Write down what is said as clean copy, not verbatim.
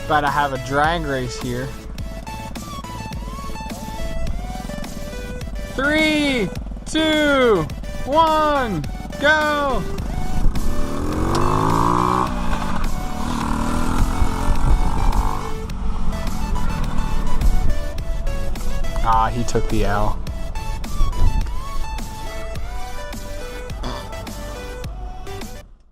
About to have a drag race here. 3, 2, 1, go! Ah, he took the L.